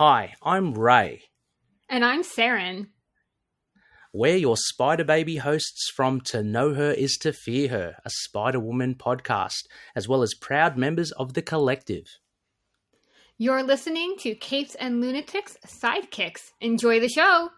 Hi, I'm Ray. And I'm Saren. We're your Spider Baby hosts from To Know Her Is to Fear Her, a Spider-Woman podcast, as well as proud members of the collective. You're listening to Capes and Lunatics Sidekicks. Enjoy the show!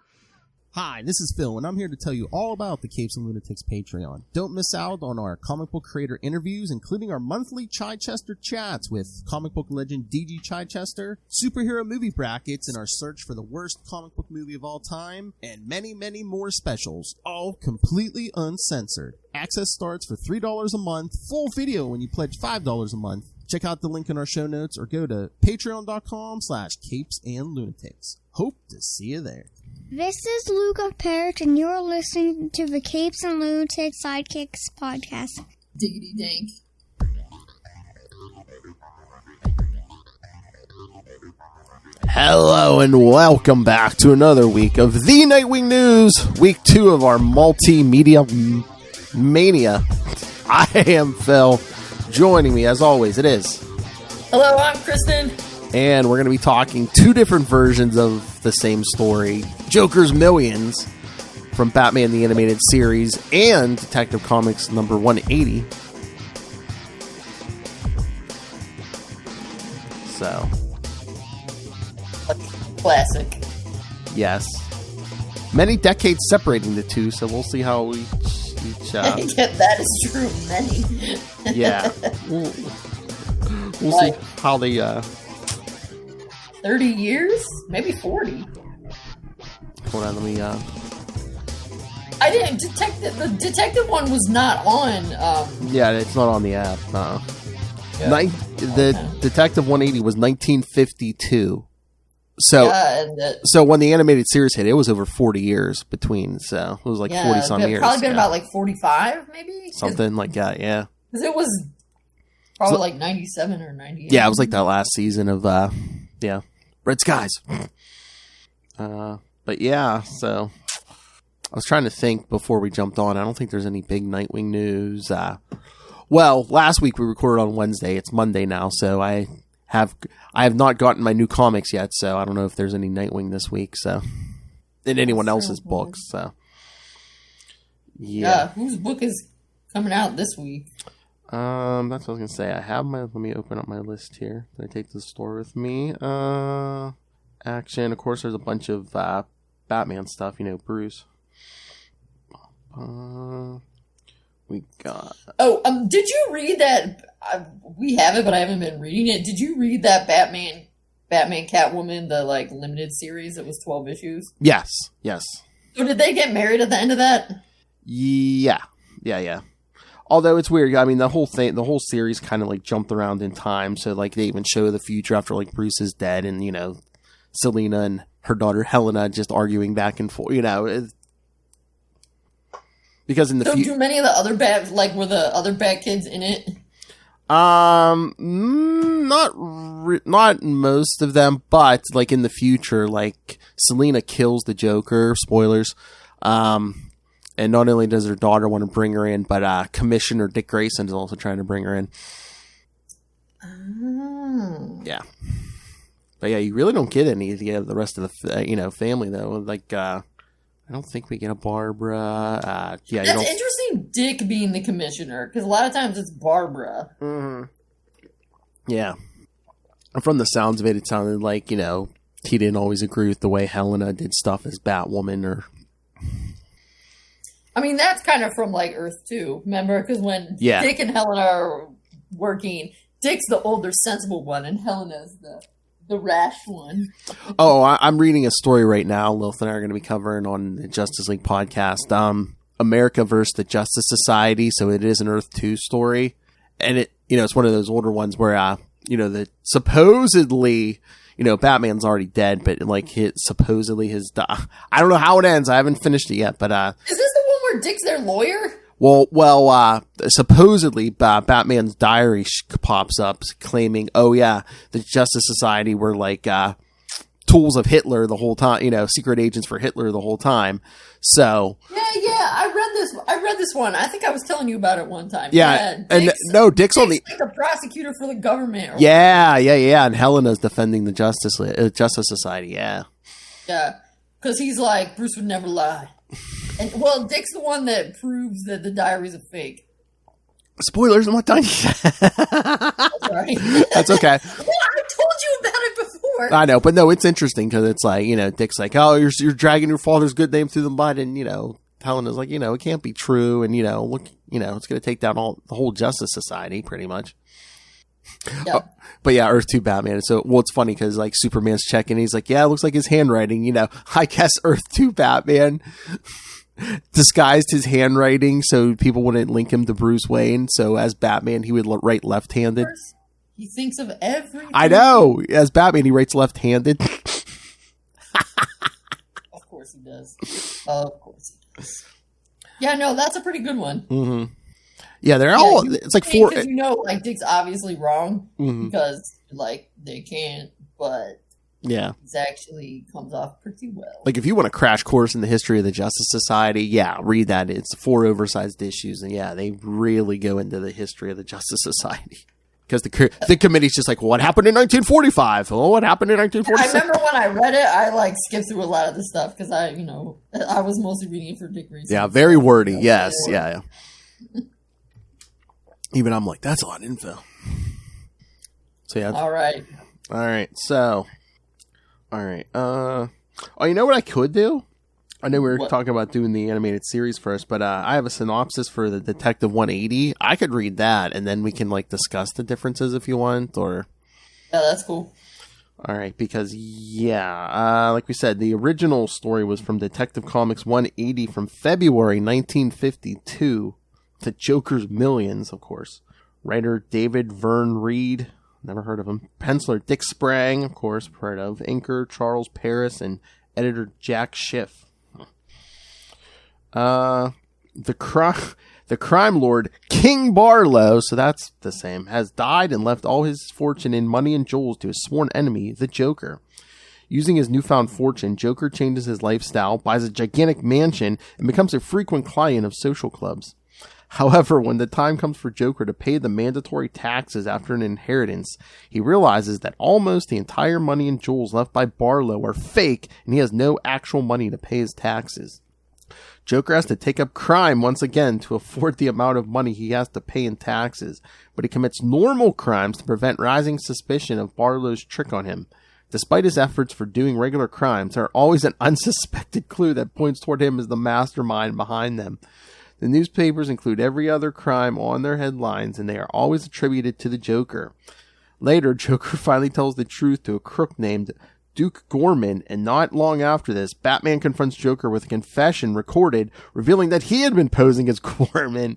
Hi, this is Phil, and I'm here to tell you all about the Capes and Lunatics Patreon. Don't miss out on our comic book creator interviews, including our monthly Chichester chats with comic book legend D.G. Chichester, superhero movie brackets in our search for the worst comic book movie of all time, and many, many more specials, all completely uncensored. Access starts for $3 a month, full video when you pledge $5 a month. Check out the link in our show notes or go to patreon.com/capesandlunatics. Hope to see you there. This is Luca Perich, and you're listening to the Capes and Lunatics Sidekicks podcast. Diggity dank. Hello and welcome back to another week of the Nightwing News, week 2 of our Multimedia Mania. I am Phil. Joining me, as always, it is... Hello, I'm Kristen. And we're going to be talking two different versions of the same story. Joker's Millions from Batman the Animated Series and Detective Comics number 180. So. Classic. Yes. Many decades separating the two, so we'll see how each yeah, that is true. Many. Yeah. We'll see how they... 30 years? Maybe 40. Hold on, let me... I didn't... The detective one was not on... Yeah, it's not on the app. No. Yeah. The Detective 180 was 1952. So, so when the animated series hit, it was over 40 years between. So it was like 40-some years. Probably been about like 45, maybe? Something like that, yeah. Because it was probably like 97 or 98. Yeah, it was like that last season of... Red Skies. But yeah, so I was trying to think before we jumped on. I don't think there's any big Nightwing news. Well, last week we recorded on Wednesday. It's Monday now, so I have not gotten my new comics yet, so I don't know if there's any Nightwing this week. So, in anyone else's books. So, yeah. Whose book is coming out this week? That's what I was gonna say. I have my. Let me open up my list here. Did I take the store with me? Action. Of course, there's a bunch of Batman stuff. You know, Bruce. We got. Oh, did you read that? We have it, but I haven't been reading it. Did you read that Batman Catwoman, the like limited series? It was 12 issues. Yes. So did they get married at the end of that? Yeah. Although it's weird, I mean, the whole series kind of like jumped around in time. So like they even show the future after like Bruce is dead, and you know, Selina and her daughter Helena just arguing back and forth. You know, because in the future, do many of the other were the other Bat kids in it? Not most of them, but like in the future, like Selina kills the Joker. Spoilers. And not only does her daughter want to bring her in, but Commissioner Dick Grayson is also trying to bring her in. Oh. Yeah. But yeah, you really don't get any of the rest of the family though. Like I don't think we get a Barbara. Yeah, that's interesting. Dick being the commissioner, because a lot of times it's Barbara. Mm-hmm. Yeah. And from the sounds of it, it sounded like he didn't always agree with the way Helena did stuff as Batwoman or. I mean, that's kind of from, like, Earth 2, remember? Because when Dick and Helena are working, Dick's the older, sensible one, and Helena's the rash one. Oh, I'm reading a story right now Lilith and I are going to be covering on the Justice League podcast. America versus the Justice Society, so it is an Earth 2 story. And it's one of those older ones where, that supposedly... Batman's already dead, but like supposedly his I don't know how it ends. I haven't finished it yet, but is this the one where Dick's their lawyer? Well, supposedly Batman's diary pops up claiming, the Justice Society were like tools of Hitler the whole time. Secret agents for Hitler the whole time. So yeah, I read this read this one. I think I was telling you about it one time. Yeah, Dick's on the like the prosecutor for the government. Yeah, and Helena's defending the Justice Society. Yeah, because he's like, Bruce would never lie, and Dick's the one that proves that the diaries are fake. Spoilers, I'm not done yet. Sorry. That's okay. Well, I told you about it before. I know, but no, it's interesting because it's like, Dick's like, oh, you're dragging your father's good name through the mud, and Helena's like, it can't be true, and look, it's going to take down the whole Justice Society, pretty much. Yeah. But yeah, Earth 2 Batman. So, it's funny because like Superman's checking, he's like, yeah, it looks like his handwriting. I guess Earth 2 Batman disguised his handwriting so people wouldn't link him to Bruce Wayne. So as Batman, he would write left-handed. He thinks of everything. I know. As Batman, he writes left-handed. Of course he does. Of course he does. Yeah, no, that's a pretty good one. Mm-hmm. Yeah, they're all. It's like 4. Because Dick's obviously wrong because they can't, but. Yeah. It actually comes off pretty well. Like, if you want a crash course in the history of the Justice Society, read that. It's 4 oversized issues, and they really go into the history of the Justice Society. Because the committee's just like, well, what happened in 1945? Oh, what happened in 1946? I remember when I read it, I skipped through a lot of the stuff because I was mostly reading it for Dick reasons. Yeah, very wordy. Yes, yeah. Even I'm like, that's a lot of info. So yeah. All right. So. All right. You know what I could do? I know we were talking about doing the animated series first, but I have a synopsis for the Detective 180. I could read that, and then we can discuss the differences if you want, or. Yeah, that's cool. All right, because like we said, the original story was from Detective Comics 180 from February 1952 to Joker's Millions, of course. Writer David Vern Reed. Never heard of him. Penciler Dick Sprang, of course, heard of. Inker Charles Paris and editor Jack Schiff. The crime lord King Barlow, so that's the same, has died and left all his fortune in money and jewels to his sworn enemy, the Joker. Using his newfound fortune, Joker changes his lifestyle, buys a gigantic mansion, and becomes a frequent client of social clubs. However, when the time comes for Joker to pay the mandatory taxes after an inheritance, he realizes that almost the entire money and jewels left by Barlow are fake, and he has no actual money to pay his taxes. Joker has to take up crime once again to afford the amount of money he has to pay in taxes, but he commits normal crimes to prevent rising suspicion of Barlow's trick on him. Despite his efforts for doing regular crimes, there are always an unsuspected clue that points toward him as the mastermind behind them. The newspapers include every other crime on their headlines, and they are always attributed to the Joker. Later, Joker finally tells the truth to a crook named Duke Gorman, and not long after this, Batman confronts Joker with a confession recorded, revealing that he had been posing as Gorman.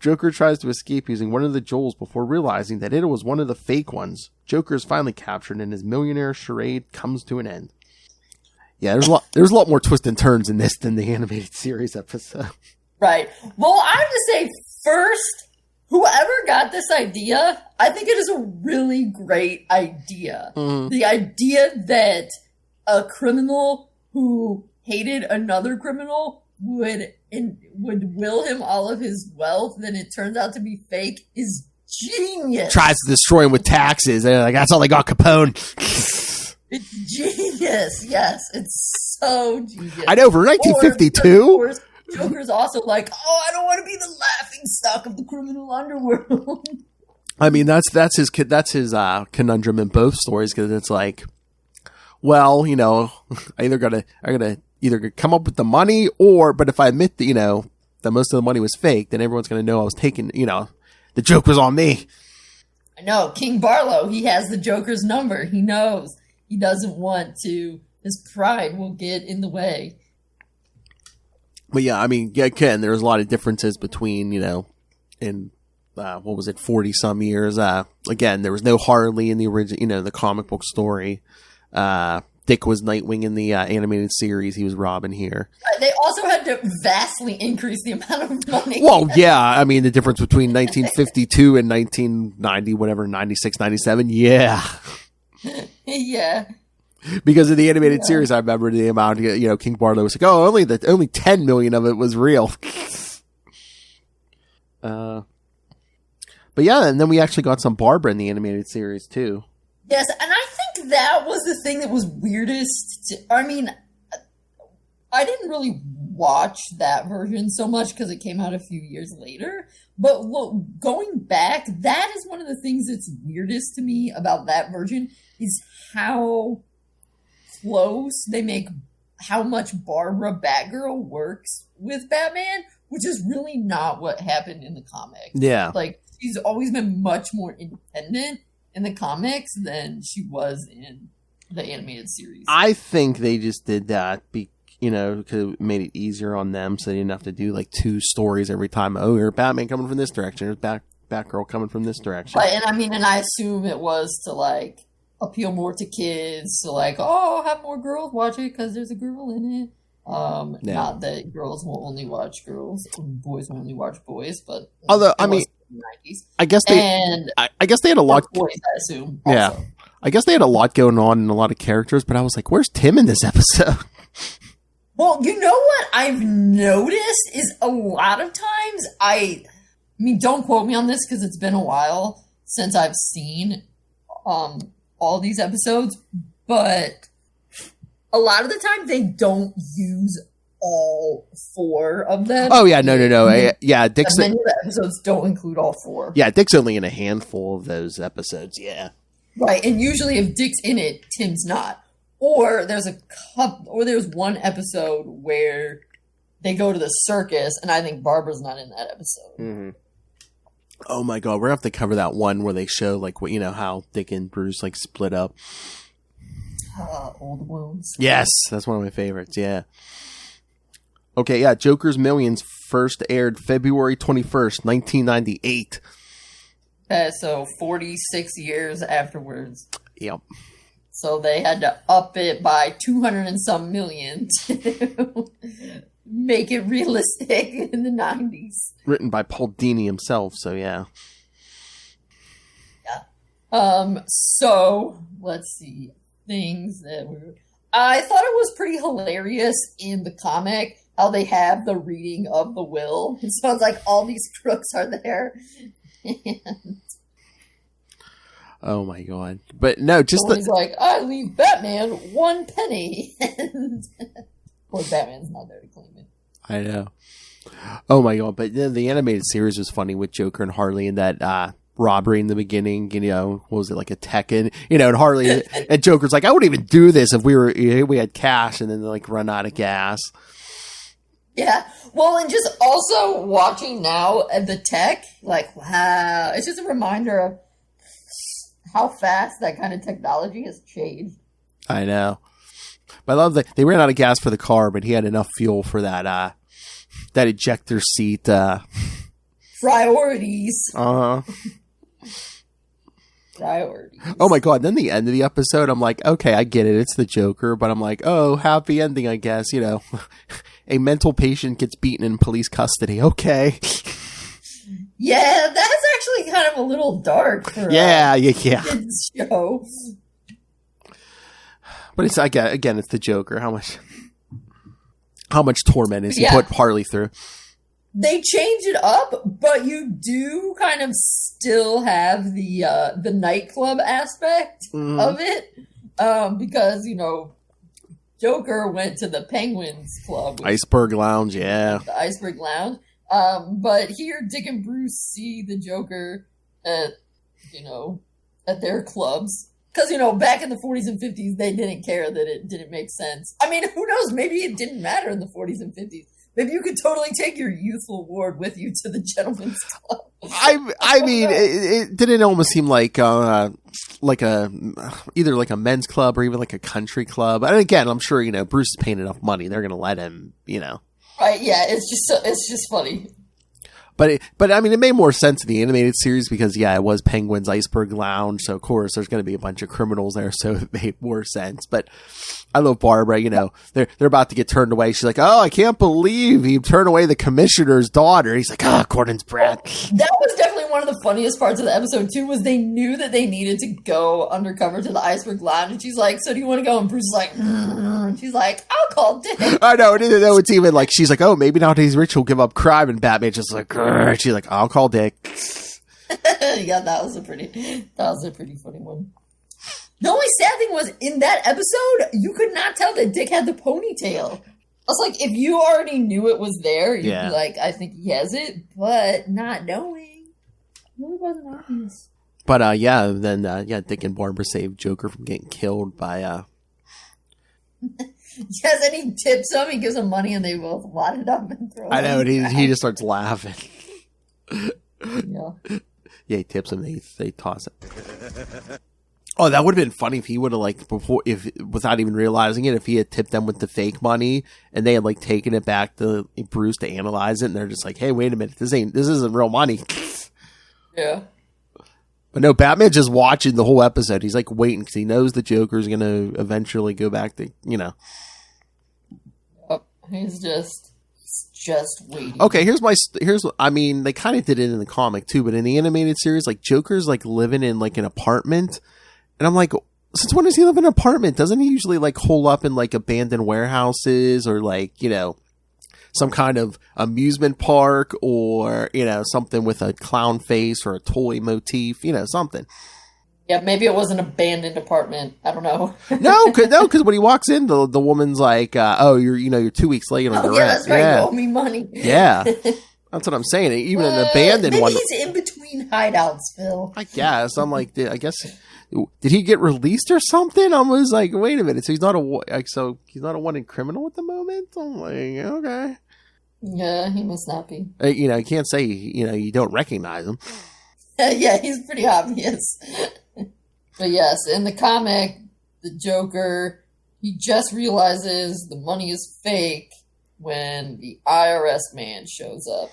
Joker tries to escape using one of the jewels before realizing that it was one of the fake ones. Joker is finally captured, and his millionaire charade comes to an end. Yeah, there's a lot more twists and turns in this than the animated series episode. Right. Well, I have to say, first, whoever got this idea, I think it is a really great idea. Mm-hmm. The idea that a criminal who hated another criminal would will him all of his wealth, then it turns out to be fake, is genius. Tries to destroy him with taxes. They're like, that's all they got, Capone. It's genius. Yes, it's so genius. I know, for 1952. Joker's also like, I don't want to be the laughing stock of the criminal underworld. I mean, that's his conundrum in both stories, because it's like, well, I gotta either come up with the money, but if I admit that that most of the money was fake, then everyone's gonna know I was taking, the joke was on me. I know, King Barlow, he has the Joker's number. He knows he doesn't want to. His pride will get in the way. But yeah, I mean, Ken, there's a lot of differences between, in, 40 some years. Again, there was no Harley in the original, the comic book story. Dick was Nightwing in the animated series. He was Robin here. They also had to vastly increase the amount of money. Well, yeah, I mean, the difference between 1952 and 1990, 96, 97, yeah. Yeah. Because in the animated series, I remember the amount, King Barlow was like, oh, only 10 million of it was real. But yeah, and then we actually got some Barbara in the animated series too. Yes, and I think that was the thing that was weirdest. I mean, I didn't really watch that version so much because it came out a few years later. But going back, that is one of the things that's weirdest to me about that version is how close they make how much Barbara Batgirl works with Batman, which is really not what happened in the comic. Yeah. Like, she's always been much more independent in the comics than she was in the animated series. I think they just did that because it made it easier on them, so they didn't have to do like 2 stories every time. Oh, here's Batman coming from this direction. Here's Batgirl coming from this direction. Right, and I assume it was to like appeal more to kids, to like, have more girls watch it because there's a girl in it. Not that girls will only watch girls, boys will only watch boys, but although I mean, I guess they had a lot. Boys, I assume. Yeah, Also. I guess they had a lot going on and a lot of characters, but I was like, "Where's Tim in this episode?" Well, you know what I've noticed is a lot of times I mean, don't quote me on this because it's been a while since I've seen all these episodes, but a lot of the time they don't use all 4 of them. Oh yeah, no. Yeah, Dick's many of the episodes don't include all 4. Yeah, Dick's only in a handful of those episodes. Yeah, right. And usually, if Dick's in it, Tim's not. Or there's one episode where they go to the circus, and I think Barbara's not in that episode. Mm-hmm. Oh my god, we're gonna have to cover that one where they show like what how Dick and Bruce like split up. Old Wounds. Yes, that's one of my favorites. Yeah. Okay, yeah. Joker's Millions first aired February 21st, 1998. So 46 years afterwards. Yep. So they had to up it by 200 and some million to make it realistic in the 90s. Written by Paul Dini himself, so yeah. Yeah. So let's see. Things that I thought it was pretty hilarious in the comic how they have the reading of the will. It sounds like all these crooks are there. And oh my god! But no, just he's like, I leave Batman 1 penny, and of course Batman's not there to claim it. I know. Oh my god! But the animated series was funny with Joker and Harley and that robbery in the beginning. What was it, like a Tekken? And Harley and Joker's like, I wouldn't even do this if we had cash, and then they like run out of gas. Yeah. Well, and just also watching now at the tech, like, wow, it's just a reminder of how fast that kind of technology has changed. I know. But I love that they ran out of gas for the car, but he had enough fuel for that ejector seat. Priorities. Uh-huh. Priorities. Oh my god, then the end of the episode, I'm like, okay, I get it, it's the Joker, but I'm like, oh, happy ending, I guess, a mental patient gets beaten in police custody, okay. Yeah, that's actually kind of a little dark for yeah. kids show. But it's again, it's the Joker. How much torment is he put Harley through? They change it up, but you do kind of still have the nightclub aspect of it, because Joker went to the Penguins Club, Iceberg Lounge, yeah, the Iceberg Lounge. But here, Dick and Bruce see the Joker at their clubs. Because, back in the 40s and 50s, they didn't care that it didn't make sense. I mean, who knows? Maybe it didn't matter in the 40s and 50s. Maybe you could totally take your youthful ward with you to the gentleman's club. I mean, it didn't almost seem like either like a men's club or even like a country club. And again, I'm sure, Bruce is paying enough money. They're going to let him, Right, yeah, it's just funny. But I mean, it made more sense in the animated series because, yeah, it was Penguin's Iceberg Lounge. So, of course, there's going to be a bunch of criminals there. So it made more sense. But I love Barbara, you know, they're about to get turned away. She's like, oh, I can't believe he turned away the commissioner's daughter. He's like, Gordon's brat. That was definitely one of the funniest parts of the episode, too, was they knew that they needed to go undercover to the Iceberg Lounge. And she's like, so do you want to go? And Bruce is like, and she's like, I'll call Dick. I know. It's even like, she's like, oh, maybe now that he's rich, he'll give up crime. And Batman's just like, grr. She's like, I'll call Dick. Yeah, that was a pretty funny one. The only sad thing was, in that episode, you could not tell that Dick had the ponytail. I was like, if you already knew it was there, you'd be like, I think he has it, but not knowing. It really wasn't obvious. But, then Dick and Barbara saved Joker from getting killed by, Yes, and he tips him, he gives him money, and they both wad it up and throw it. I know, and he just starts laughing. Yeah. Yeah, he tips him, they toss it. Oh, that would have been funny if he would have, like, without even realizing it, if he had tipped them with the fake money and they had, like, taken it back to Bruce to analyze it, and they're just like, hey, wait a minute, this isn't real money. Yeah. But no, Batman's just watching the whole episode. He's, like, waiting because he knows the Joker's going to eventually go back to, you know. He's just waiting. Okay, I mean, they kind of did it in the comic, too, but in the animated series, like, Joker's, like, living in, like, an apartment. And I'm like, since when does he live in an apartment? Doesn't he usually, like, hole up in, like, abandoned warehouses or, like, you know, some kind of amusement park or, you know, something with a clown face or a toy motif, you know, something. Yeah, maybe it was an abandoned apartment. I don't know. No, because when he walks in, the woman's like, oh, you're 2 weeks late on your rent. Yeah, that's right. You owe me money. Yeah. That's what I'm saying. Even an abandoned one. Maybe he's in between hideouts, Phil. I guess. I'm like, did he get released or something? I was like, wait a minute. So he's not a wanted criminal at the moment? I'm like, okay. Yeah, he must not be. You know, you can't say, you know, you don't recognize him. Yeah, he's pretty obvious. But yes, in the comic, the Joker, he just realizes the money is fake when the IRS man shows up.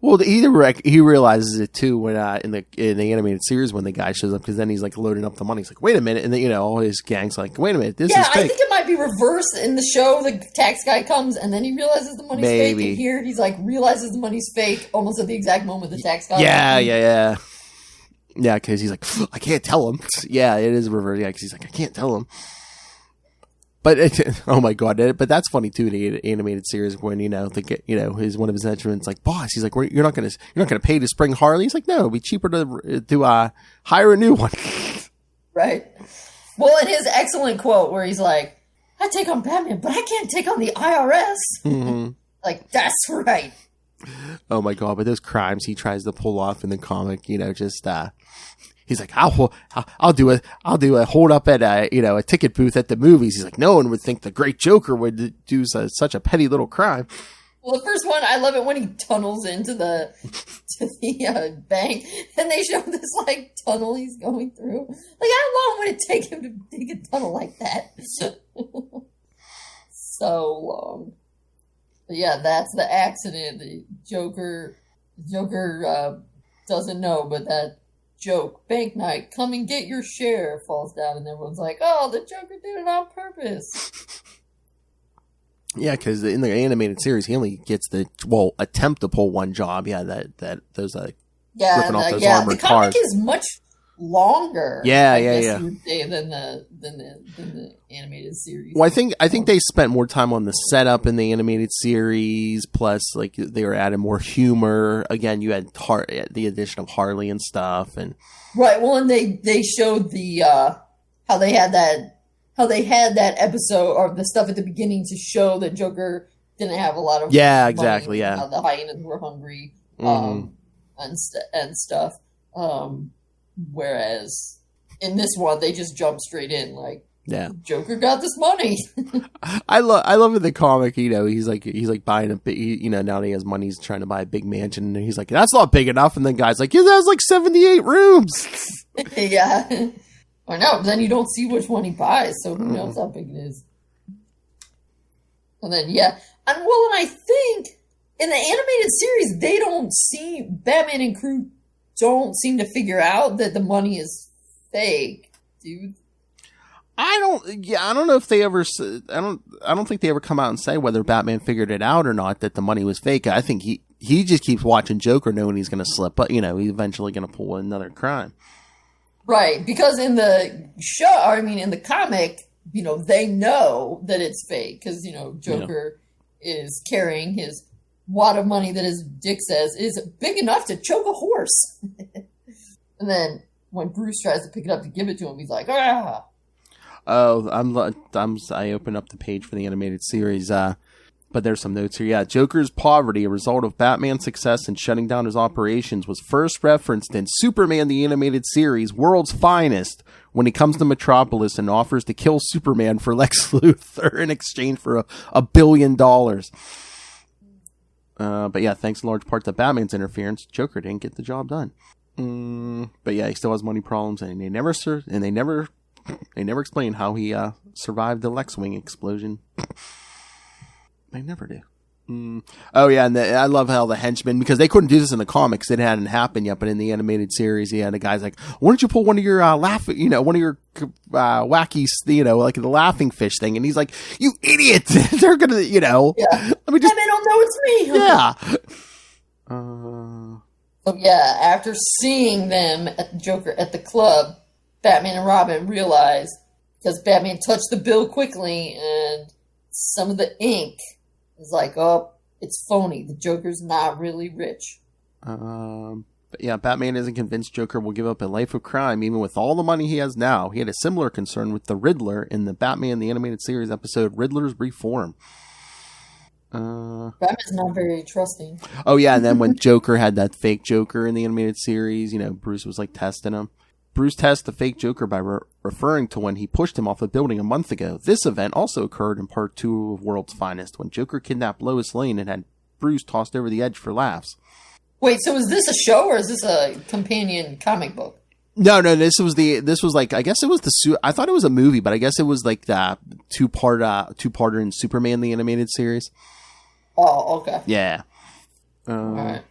Well, he realizes it too when in the animated series when the guy shows up, because then he's like loading up the money. He's like, wait a minute, and then, you know, all his gang's like, wait a minute, this is fake. I think it might be reversed in the show. The tax guy comes and then he realizes the money's fake. And here he's like realizes the money's fake almost at the exact moment the tax guy. Yeah, because he's like, I can't tell him. Yeah, it is reversed. Yeah, because he's like, I can't tell him. But oh my god! But that's funny too. The animated series when one of his henchmen's like, boss. He's like, you're not gonna pay to spring Harley. He's like, no, it'd be cheaper to hire a new one. Right. Well, and his excellent quote where he's like, I take on Batman, but I can't take on the IRS. Mm-hmm. Like, that's right. Oh my god! But those crimes he tries to pull off in the comic, you know, just he's like, I'll do a hold up at a ticket booth at the movies. He's like, no one would think the great Joker would do such a petty little crime. Well, the first one, I love it when he tunnels into the bank, and they show this like tunnel he's going through. Like, how long would it take him to dig a tunnel like that? So long. But yeah, that's the accident. The Joker doesn't know, but that joke, bank night, come and get your share, falls down, and everyone's like, oh, the Joker did it on purpose. Yeah, because in the animated series, he only gets attempt to pull one job. Yeah, those ripping off those armored cars. The comic is much longer. Yeah. You would say, than the animated series. Well, I think they spent more time on the setup in the animated series. Plus, like, they were adding more humor. Again, you had the addition of Harley and stuff, and right. Well, and they showed the how they had that episode or the stuff at the beginning to show that Joker didn't have a lot of money, exactly. Yeah, how the hyenas were hungry, and stuff. Whereas in this one, they just jump straight in, like, yeah, Joker got this money. I love in the comic, you know, he's like buying a big, you know, now that he has money, he's trying to buy a big mansion, and he's like, that's not big enough, and the guy's like, yeah, that has like 78 rooms. Yeah, I know. But then you don't see which one he buys, so who knows how big it is. And then and I think in the animated series, Batman and crew don't seem to figure out that the money is fake, dude. I don't know if they ever. I don't think they ever come out and say whether Batman figured it out or not that the money was fake. I think he just keeps watching Joker, knowing he's going to slip, but he's eventually going to pull another crime. Right, because in the in the comic, they know that it's fake because Joker is carrying his wad of money that his dick says is big enough to choke a horse. And then when Bruce tries to pick it up to give it to him, he's like, ah. Oh, I opened up the page for the animated series, but there's some notes here. Yeah, Joker's poverty, a result of Batman's success in shutting down his operations, was first referenced in Superman the Animated Series, World's Finest, when he comes to Metropolis and offers to kill Superman for Lex Luthor in exchange for $1 billion. But yeah, thanks in large part to Batman's interference, Joker didn't get the job done. But yeah, he still has money problems, and they never explain how he survived the Lex Wing explosion. They never do. Oh yeah, and I love how the henchmen, because they couldn't do this in the comics, it hadn't happened yet, but in the animated series, yeah, the guy's like, "Why don't you pull one of your one of your wacky, like the laughing fish thing?" And he's like, "You idiot! They're gonna, yeah. Let me just, they don't know it's me." Yeah. So yeah, after seeing them at the Joker at the club, Batman and Robin realize, because Batman touched the bill quickly and some of the ink is like, oh, it's phony. The Joker's not really rich. But yeah, Batman isn't convinced Joker will give up a life of crime even with all the money he has now. He had a similar concern with the Riddler in the Batman the Animated Series episode Riddler's Reform. Batman's not very trusting. Oh yeah, and then when Joker had that fake Joker in the animated series, Bruce was like testing him. Bruce tests the fake Joker by referring to when he pushed him off a building a month ago. This event also occurred in part 2 of World's Finest, when Joker kidnapped Lois Lane and had Bruce tossed over the edge for laughs. Wait, so is this a show or is this a companion comic book? No, this was like, I guess it was I thought it was a movie, but I guess it was like the two-parter in Superman the Animated Series. Oh, okay. Yeah. All right.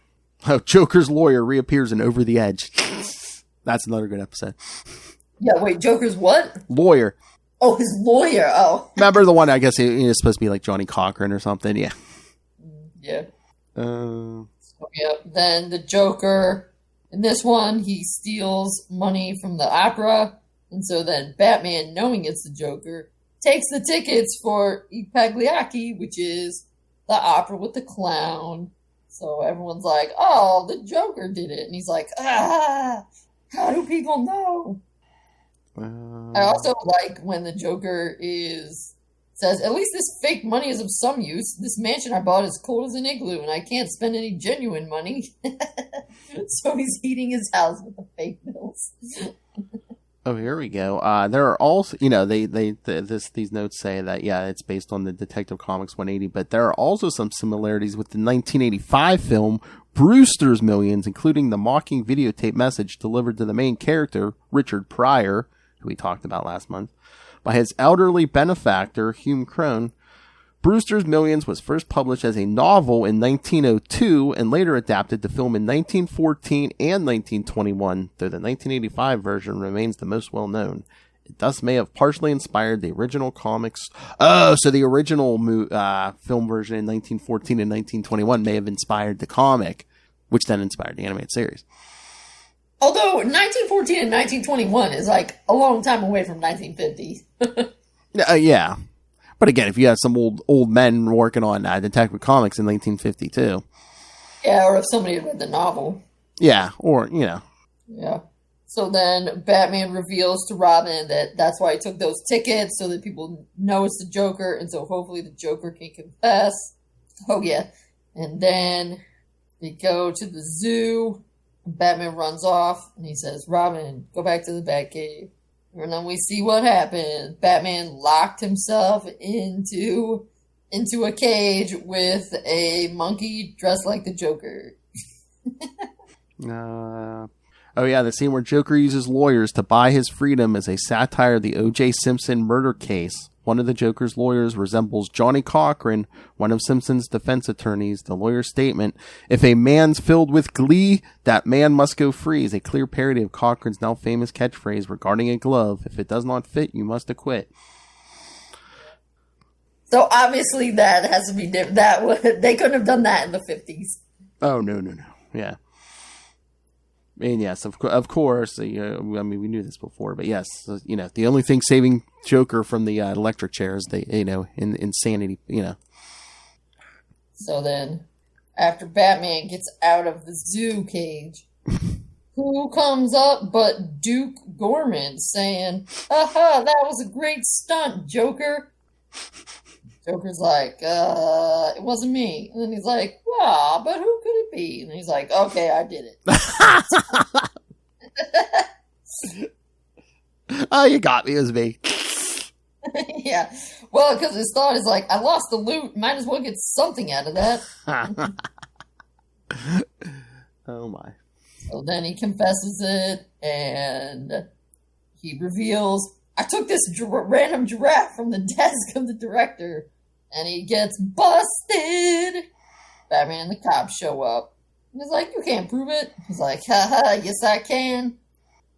Oh, Joker's lawyer reappears in Over the Edge. That's another good episode. Yeah, wait, Joker's what? Lawyer. Oh, his lawyer. Oh. Remember the one, I guess he was supposed to be like Johnny Cochran or something? Yeah. Yeah. So, yeah, then the Joker, in this one, he steals money from the opera. And so then Batman, knowing it's the Joker, takes the tickets for I Pagliacci, which is the opera with the clown. So everyone's like, oh, the Joker did it. And he's like, how do people know? I also like when the Joker says, at least this fake money is of some use. This mansion I bought is cold as an igloo, and I can't spend any genuine money. So he's heating his house with the fake bills. Oh, here we go. There are also, these notes say that, yeah, it's based on the Detective Comics 180, but there are also some similarities with the 1985 film Brewster's Millions, including the mocking videotape message delivered to the main character, Richard Pryor, who we talked about last month, by his elderly benefactor, Hume Crone. Brewster's Millions was first published as a novel in 1902 and later adapted to film in 1914 and 1921, though the 1985 version remains the most well-known. It thus may have partially inspired the original comics. Oh, so the original film version in 1914 and 1921 may have inspired the comic, which then inspired the animated series. Although 1914 and 1921 is like a long time away from 1950. Yeah. But again, if you have some old men working on Detective Comics in 1952. Yeah, or if somebody had read the novel. Yeah, or, Yeah. So then Batman reveals to Robin that that's why he took those tickets, so that people know it's the Joker, and so hopefully the Joker can confess. Oh, yeah. And then they go to the zoo. Batman runs off, and he says, Robin, go back to the Batcave. And then we see what happened. Batman locked himself into a cage with a monkey dressed like the Joker. Oh, yeah, the scene where Joker uses lawyers to buy his freedom is a satire of the O.J. Simpson murder case. One of the Joker's lawyers resembles Johnny Cochran, one of Simpson's defense attorneys. The lawyer's statement, "If a man's filled with glee, that man must go free," is a clear parody of Cochran's now famous catchphrase regarding a glove: "If it does not fit, you must acquit." So obviously that has to be different. They couldn't have done that in the 50s. Oh, no. Yeah. And yes, of course, I mean, we knew this before, but yes, the only thing saving Joker from the electric chair is insanity, So then, after Batman gets out of the zoo cage, who comes up but Duke Gorman saying, "Aha, that was a great stunt, Joker." Joker's like, "It wasn't me." And then he's like, "Wow, but who could it be?" And he's like, "Okay, I did it." Oh, you got me. It was me. Yeah. Well, because his thought is like, I lost the loot. Might as well get something out of that. Oh, my. So then he confesses it, and he reveals, "I took this random giraffe from the desk of the director," and he gets busted. Batman and the cops show up. And he's like, "You can't prove it." He's like, "Haha, yes I can.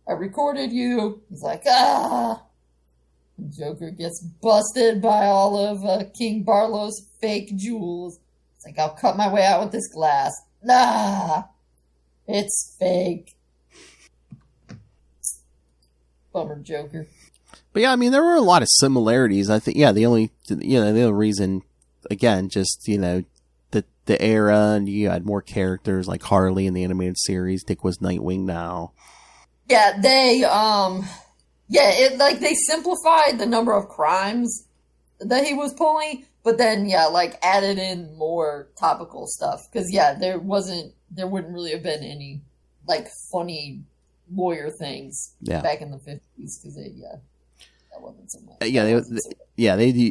I recorded you." He's like, "Ah." And Joker gets busted by all of King Barlow's fake jewels. It's like, "I'll cut my way out with this glass." Nah, it's fake. Bummer, Joker. But yeah, I mean, there were a lot of similarities. I think, the only reason, again, just, the era, and you had more characters like Harley in the animated series. Dick was Nightwing now. Yeah, they simplified the number of crimes that he was pulling, but then, added in more topical stuff. Because, there wouldn't really have been any, funny lawyer things back in the 50s, because that wasn't so much.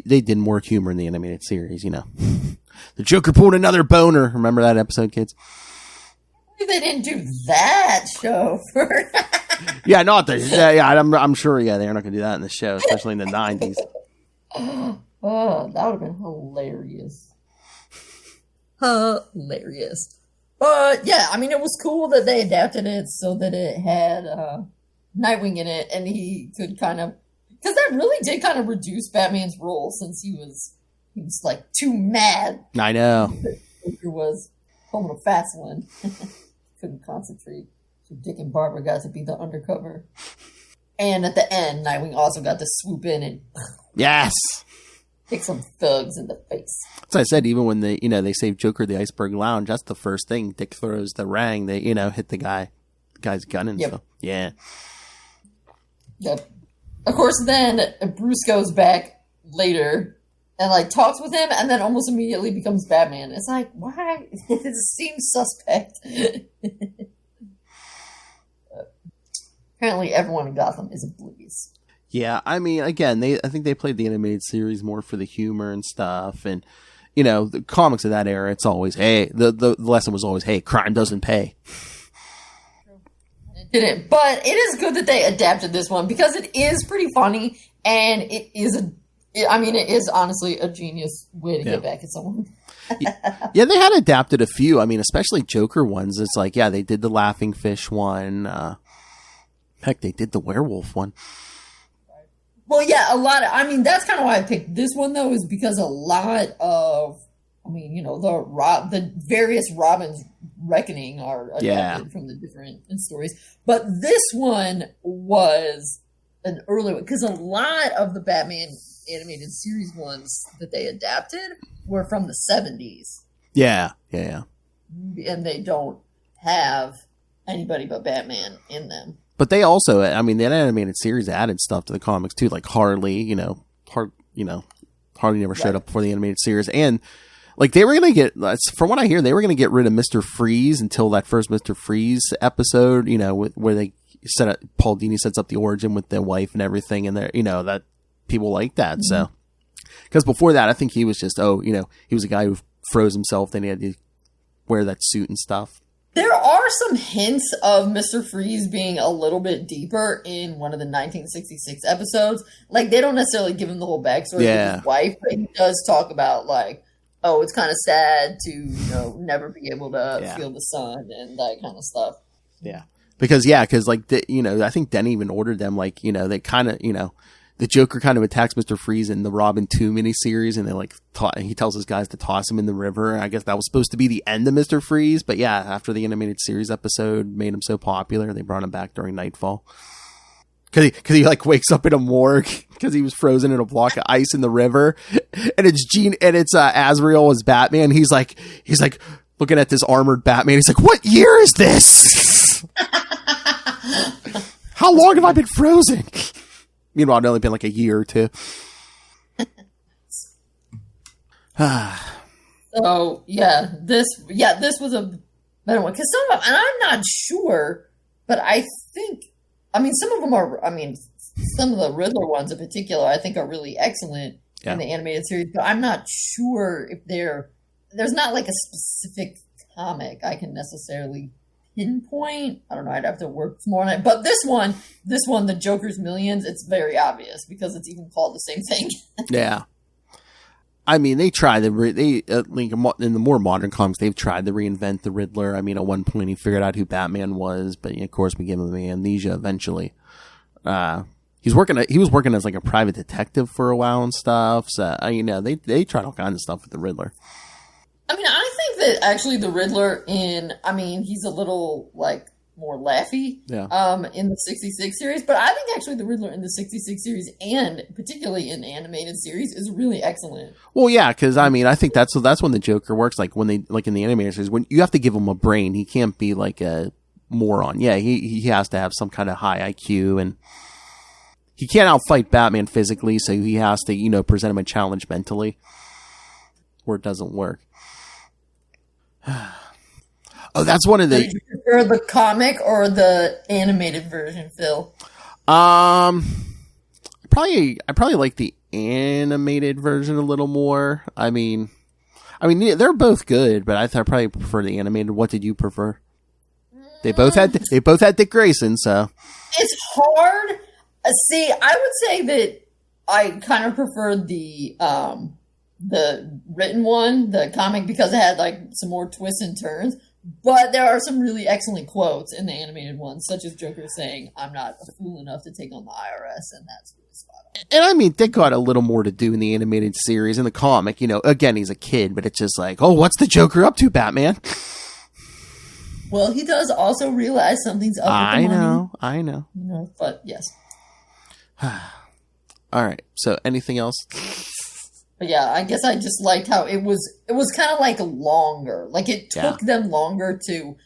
They did more humor in the animated series, The Joker pulled another boner. Remember that episode, kids? They didn't do that show for... Yeah, not the... I'm sure, they're not going to do that in the show, especially in the 90s. Oh, that would have been hilarious. Hilarious. But, I mean, it was cool that they adapted it so that it had Nightwing in it, and he could kind of... Because that really did kind of reduce Batman's role, since he was too mad. I know. Joker was pulling a fast one. Couldn't concentrate. So Dick and Barbara got to be the undercover. And at the end, Nightwing also got to swoop in and yes, kick some thugs in the face. So I said, even when they saved Joker the Iceberg Lounge, that's the first thing. Dick throws the rang. They hit the guy's gun and stuff. Yeah. Yep. Of course, then Bruce goes back later and talks with him, and then almost immediately becomes Batman. It's like, why? It seems suspect. Apparently, everyone in Gotham is oblivious. Yeah, I mean, again, I think they played the animated series more for the humor and stuff, and the comics of that era, it's always, hey, the lesson was always, hey, crime doesn't pay. It didn't, but it is good that they adapted this one because it is pretty funny, and it is honestly a genius way to get back at someone. Yeah, they had adapted a few. I mean, especially Joker ones. It's like, they did the Laughing Fish one. Heck, they did the werewolf one. Well, a lot of, that's kind of why I picked this one, though, is because a lot of, the various Robin's Reckoning are adapted from the different stories. But this one was an early one, because a lot of the Batman animated series ones that they adapted were from the 70s. Yeah. And they don't have anybody but Batman in them. But they also, that animated series added stuff to the comics too, like Harley, Harley never showed up before the animated series. And they were going to get, from what I hear, they were going to get rid of Mr. Freeze until that first Mr. Freeze episode, where they Paul Dini sets up the origin with the wife and everything. And that people like that. Mm-hmm. So, because before that, I think he was just, he was a guy who froze himself. Then he had to wear that suit and stuff. There are some hints of Mr. Freeze being a little bit deeper in one of the 1966 episodes. Like, they don't necessarily give him the whole backstory with his wife, but he does talk about, like, oh, it's kind of sad to, never be able to feel the sun and that kind of stuff. Yeah. Because like, I think Denny even ordered them, like, they kind of, the Joker kind of attacks Mr. Freeze in the Robin 2 miniseries, and they like he tells his guys to toss him in the river. I guess that was supposed to be the end of Mr. Freeze, but yeah, after the animated series episode made him so popular, they brought him back during Nightfall. Cause he like wakes up in a morgue because he was frozen in a block of ice in the river, and it's Azrael as Batman. He's like looking at this armored Batman. He's like, "What year is this? How long have I been frozen?" Meanwhile, it'd only been like a year or two. So this was a better one because some of them, and I'm not sure, but I think, some of them are. Some of the Riddler ones in particular, I think, are really excellent in the animated series. But I'm not sure if there's not like a specific comic I can necessarily pinpoint. I don't know. I'd have to work more on it. But this one, the Joker's Millions, it's very obvious because it's even called the same thing. Yeah. They tried in the more modern comics, they've tried to reinvent the Riddler. At one point he figured out who Batman was, but of course we gave him amnesia eventually. He was working as like a private detective for a while and stuff. So, they tried all kinds of stuff with the Riddler. I think that actually the Riddler he's a little like more laughy in the 66 series, but I think actually the Riddler in the 66 series and particularly in the animated series is really excellent. Well, yeah, because I think that's when the Joker works. Like when they like in the animated series, when you have to give him a brain, he can't be like a moron. Yeah, he has to have some kind of high IQ, and he can't outfight Batman physically, so he has to present him a challenge mentally, or it doesn't work. Oh, that's one of the. Do you prefer the comic or the animated version, Phil? I probably like the animated version a little more. They're both good, but I probably prefer the animated. What did you prefer? They both had Dick Grayson, so it's hard. See, I would say that I kind of preferred the written one, the comic, because it had like some more twists and turns. But there are some really excellent quotes in the animated one, such as Joker saying, "I'm not a fool enough to take on the IRS," and that's really spot on. And Dick got a little more to do in the animated series. In the comic, again, he's a kid, but it's just like, oh, what's the Joker up to, Batman? Well, he does also realize something's up with the money. I know. But yes. All right. So, anything else? But yeah, I guess I just liked how it was kind of like longer. Like it took them longer to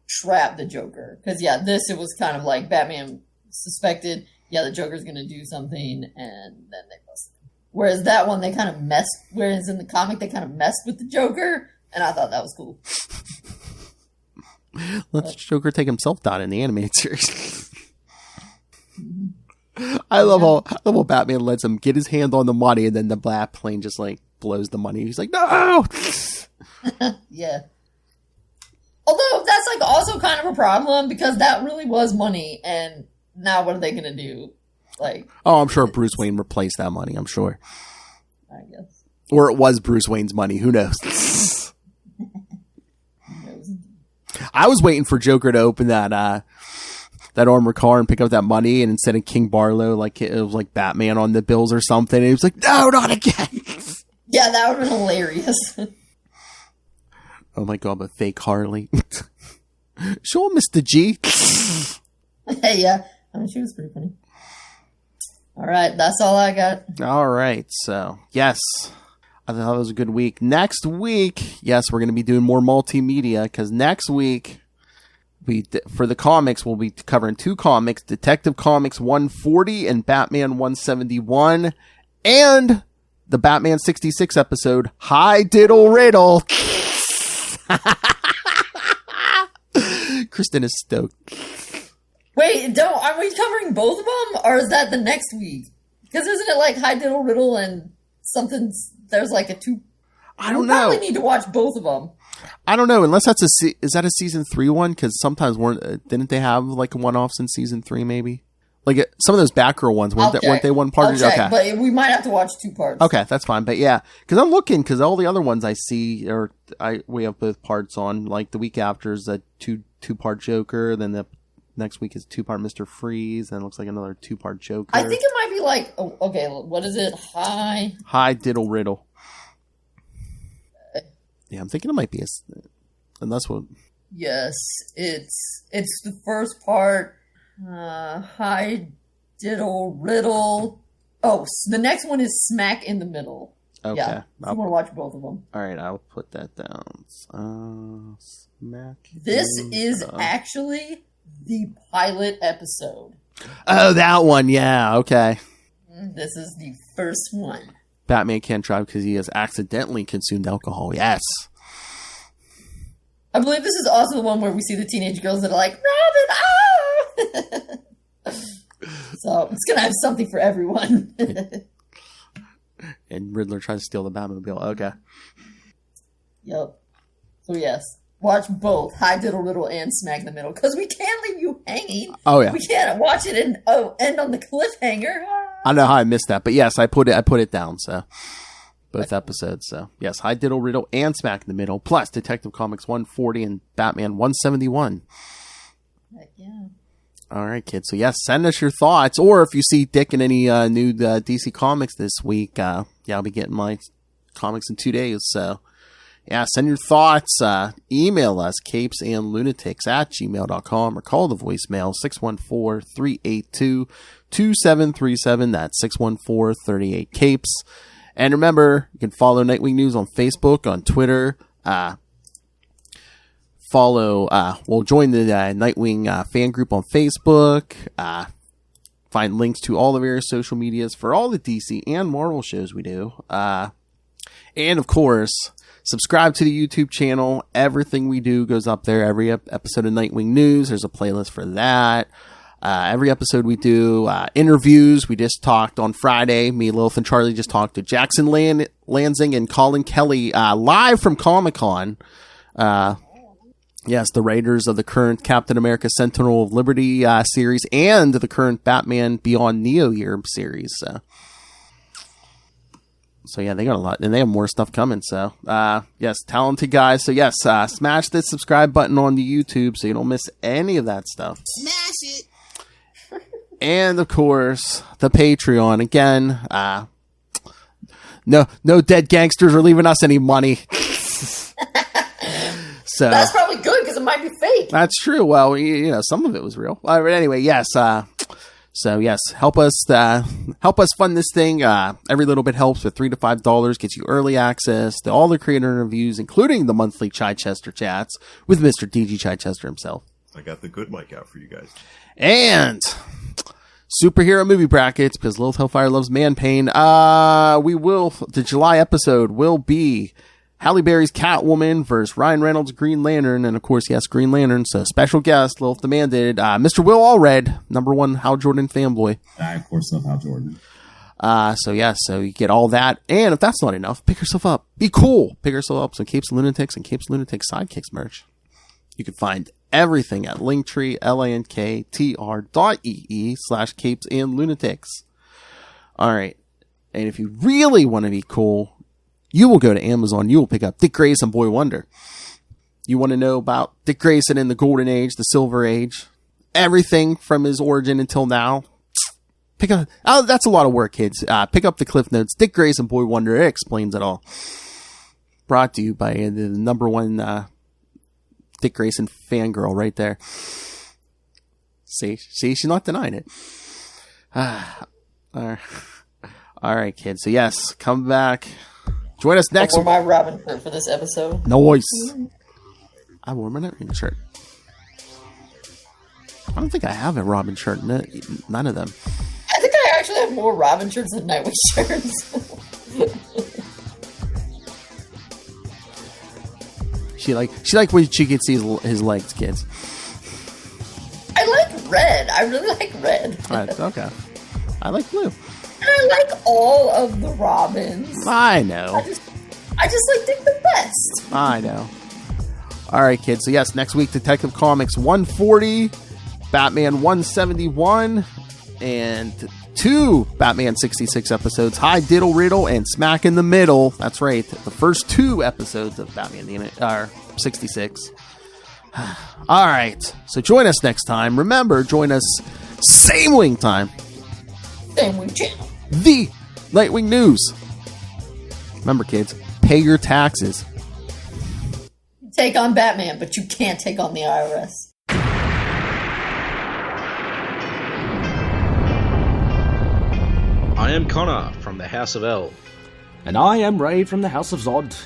trap the Joker. Because it was kind of like Batman suspected, the Joker's going to do something, and then they busted him. Whereas that one, they kind of whereas in the comic, they kind of messed with the Joker, and I thought that was cool. Let Joker take himself down in the animated series. I love how Batman lets him get his hand on the money, and then the black plane just like blows the money. He's like, no. Yeah. Although that's like also kind of a problem because that really was money, and now what are they gonna do? Like, oh, I'm sure Bruce Wayne replaced that money. I'm sure. I guess. Or it was Bruce Wayne's money. Who knows? I was waiting for Joker to open that armored car and pick up that money, and instead of King Barlow, like it was like Batman on the bills or something. And he was like, "No, not again." Yeah, that would have been hilarious. Oh my god, but fake Harley. Show him Mr. G. Hey, yeah, she was pretty funny. All right, that's all I got. All right, so yes, I thought it was a good week. Next week, yes, we're going to be doing more multimedia because next week. For the comics, we'll be covering two comics, Detective Comics 140 and Batman 171, and the Batman 66 episode, Hi Diddle Riddle. Kristen is stoked. Wait, are we covering both of them, or is that the next week? Because isn't it like Hi Diddle Riddle and something, there's like a two... I don't We know. probably need to watch both of them. I don't know, unless that's is that a season 3 one? Because sometimes didn't they have like one-offs in season 3 maybe? Like some of those Batgirl ones, weren't they one part? I'll check, but we might have to watch 2 parts. Okay, that's fine. But yeah, because I'm looking, because all the other ones I see, we have both parts on. Like the week after is a two-part Joker, then the next week is 2-part Mr. Freeze, and it looks like another 2-part Joker. I think it might be like, what is it? Hi Diddle Riddle. Yeah, I'm thinking it might be and that's what. Yes, it's the first part. Hi Diddle Riddle. Oh, the next one is Smack in the Middle. Okay, yeah, I want to watch both of them. All right, I'll put that down. Smack. This is actually the pilot episode. Oh, that one. Yeah. Okay. This is the first one. Batman can't drive because he has accidentally consumed alcohol. Yes. I believe this is also the one where we see the teenage girls that are like, Robin, ah! So it's going to have something for everyone. And Riddler tries to steal the Batmobile. Okay. Yep. So yes, watch both Hi Diddle Riddle and Smack in the Middle, because we can't leave you hanging. Oh yeah. We can't watch it and end on the cliffhanger. I don't know how I missed that, but yes, I put it down. So both episodes. So yes, Hi Diddle Riddle and Smack in the Middle, plus Detective Comics 140 and Batman 171. Heck yeah. All right, kids. So yes, send us your thoughts, or if you see Dick in any new DC Comics this week, I'll be getting my comics in 2 days. So yeah, send your thoughts. Email us CapesandLunatics@gmail.com or call the voicemail 614-382-2737. That's 614-38-CAPES. And remember, you can follow Nightwing News on Facebook, on Twitter. Join the Nightwing fan group on Facebook. Find links to all the various social medias for all the DC and Marvel shows we do. And of course, subscribe to the YouTube channel. Everything we do goes up there. Every episode of Nightwing News, there's a playlist for that. Every episode we do interviews. We just talked on Friday. Me, Lilith, and Charlie just talked to Jackson Lansing and Colin Kelly live from Comic-Con. Yes, the writers of the current Captain America Sentinel of Liberty series and the current Batman Beyond Neo Year series. So yeah, they got a lot, and they have more stuff coming. So yes, talented guys. So yes, smash the subscribe button on the YouTube so you don't miss any of that stuff. Smash it. And of course, the Patreon again. No dead gangsters are leaving us any money. So that's probably good because it might be fake. That's true. Well, some of it was real. But anyway, yes. So yes, help us fund this thing. Every little bit helps. With $3 to $5 gets you early access to all the creator interviews, including the monthly Chichester chats with Mr. DG Chichester himself. I got the good mic out for you guys. And superhero movie brackets, because Lilith Hellfire loves man pain. The July episode will be Halle Berry's Catwoman versus Ryan Reynolds' Green Lantern, and of course, yes, Green Lantern. So special guest, Lilith demanded, Mr. Will Allred, #1 Hal Jordan fanboy. I of course love Hal Jordan. So you get all that, and if that's not enough, pick yourself up. Be cool. Pick yourself up some Capes and Lunatics and Capes and Lunatics Sidekicks merch. You can find everything at Linktree, linktr.ee/Capes and Lunatics. All right, and if you really want to be cool, you will go to Amazon. You will pick up Dick Grayson, Boy Wonder. You want to know about Dick Grayson in the Golden Age, the Silver Age, everything from his origin until now. Pick up. Oh, that's a lot of work, kids. Pick up the Cliff Notes. Dick Grayson, Boy Wonder. It explains it all. Brought to you by the #1 Dick Grayson fangirl right there. See, she's not denying it. All right, kids. So yes, come back. Join us next week. I wore my Robin shirt for this episode. Nice. I wore my Nightwing shirt. I don't think I have a Robin shirt. None of them. I think I actually have more Robin shirts than Nightwing shirts. She liked when she could see his legs, kids. I like red. I really like red. Okay. I like blue. And I like all of the Robins. I know. I just think the best. I know. All right, kids. So yes, next week, Detective Comics 140, Batman 171, and 2 Batman 66 episodes, High Diddle Riddle and Smack in the Middle. That's right, the first 2 episodes of Batman 66. All right, so join us next time. Remember, join us same wing time. Same wing channel. The Nightwing News. Remember, kids, pay your taxes. Take on Batman, but you can't take on the IRS. I am Connor from the House of L. And I am Ray from the House of Zod.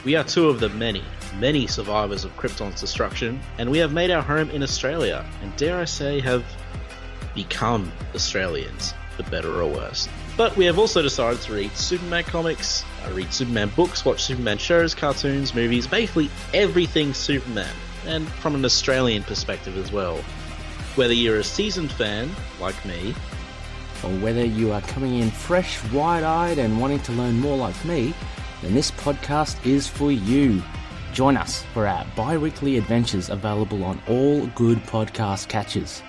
We are 2 of the many survivors of Krypton's destruction, and we have made our home in Australia, and dare I say, have become Australians, for better or worse. But we have also decided to read Superman comics, read Superman books, watch Superman shows, cartoons, movies, basically everything Superman, and from an Australian perspective as well. Whether you're a seasoned fan, like me, Or whether you are coming in fresh, wide-eyed and wanting to learn more like me, then this podcast is for you. Join us for our bi-weekly adventures available on all good podcast catchers.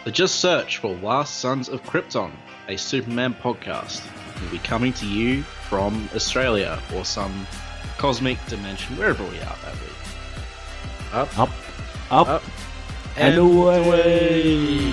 so just search for Last Sons of Krypton, a Superman podcast. We'll be coming to you from Australia or some cosmic dimension, wherever we are that week. Up, Up, up, and away.